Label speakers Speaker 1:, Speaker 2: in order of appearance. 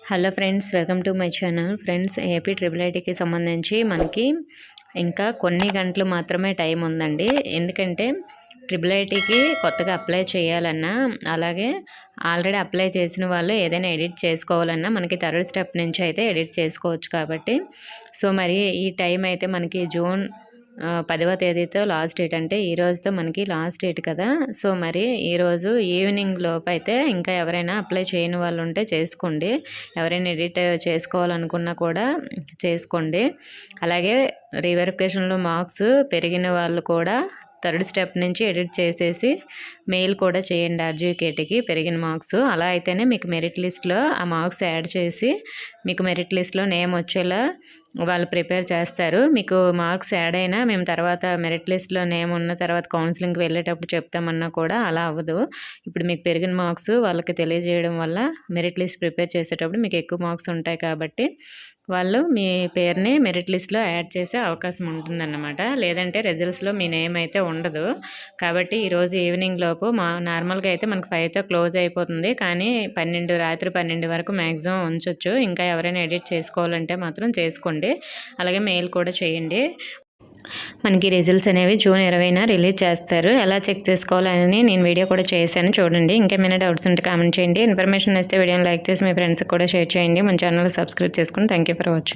Speaker 1: Hello friends, welcome to my channel. Friends, AP triple ఐటీకి సంబంధించి మనకి ఇంకా కొన్ని గంటలు మాత్రమే టైం ఉందండి. ఎందుకంటే ట్రిపుల్ ఐటీకి కొత్తగా అప్లై చేయాలన్నా, అలాగే ఆల్రెడీ అప్లై చేసిన వాళ్ళు ఏదైనా ఎడిట్ చేసుకోవాలన్నా మనకి థర్డ్ స్టెప్ నుంచి అయితే ఎడిట్ చేసుకోవచ్చు. కాబట్టి మరి ఈ టైం అయితే మనకి జూన్ 10వ తేదీతో లాస్ట్ డేట్, అంటే ఈ రోజుతో మనకి లాస్ట్ డేట్ కదా. మరి ఈరోజు ఈవినింగ్ లోపు అయితే ఇంకా ఎవరైనా అప్లై చేయని వాళ్ళు ఉంటే చేసుకోండి. ఎవరైనా ఎడిట్ చేసుకోవాలనుకున్నా కూడా చేసుకోండి. అలాగే రీవెరిఫికేషన్లో మార్క్స్ పెరిగిన వాళ్ళు కూడా థర్డ్ స్టెప్ నుంచి ఎడిట్ చేసేసి మెయిల్ కూడా చేయండి ఆర్జీకేటీకి పెరిగిన మార్క్స్. అలా అయితేనే మీకు మెరిట్ లిస్ట్లో ఆ మార్క్స్ యాడ్ చేసి మీకు మెరిట్ లిస్ట్లో నేమ్ వచ్చేలా వాళ్ళు ప్రిపేర్ చేస్తారు. మీకు మార్క్స్ యాడ్ అయినా మేము తర్వాత మెరిట్ లిస్ట్లో నేమ్ ఉన్న తర్వాత కౌన్సిలింగ్కి వెళ్ళేటప్పుడు చెప్తామన్నా కూడా అలా అవ్వదు. ఇప్పుడు మీకు పెరిగిన మార్క్స్ వాళ్ళకి తెలియజేయడం వల్ల మెరిట్ లిస్ట్ ప్రిపేర్ చేసేటప్పుడు మీకు ఎక్కువ మార్క్స్ ఉంటాయి కాబట్టి వాళ్ళు మీ పేరుని మెరిట్ లిస్ట్లో యాడ్ చేసే అవకాశం ఉంటుందన్నమాట. లేదంటే రిజల్ట్స్లో మీ నేమ్ అయితే ఉండదు. కాబట్టి ఈరోజు ఈవినింగ్ లోపు నార్మల్గా అయితే మనకు 5తో క్లోజ్ అయిపోతుంది, కానీ రాత్రి 12 వరకు మ్యాక్సిమం ఉంచవచ్చు. ఇంకా ఎవరైనా ఎడిట్ చేసుకోవాలంటే మాత్రం చేసుకోండి. అలాగే మెయిల్ కూడా చేయండి. మనకి రిజల్ట్స్ అనేవి జూన్ 20న రిలీజ్ చేస్తారు. ఎలా చెక్ చేసుకోవాలని నేను వీడియో కూడా చేశాను, చూడండి. ఇంకేమైనా డౌట్స్ ఉంటే కామెంట్ చేయండి. ఇన్ఫర్మేషన్ ఇస్తే వీడియోని లైక్ చేసి మీ ఫ్రెండ్స్కి కూడా షేర్ చేయండి. మన ఛానల్ సబ్స్క్రైబ్ చేసుకుని థ్యాంక్ యూ ఫర్ వాచింగ్.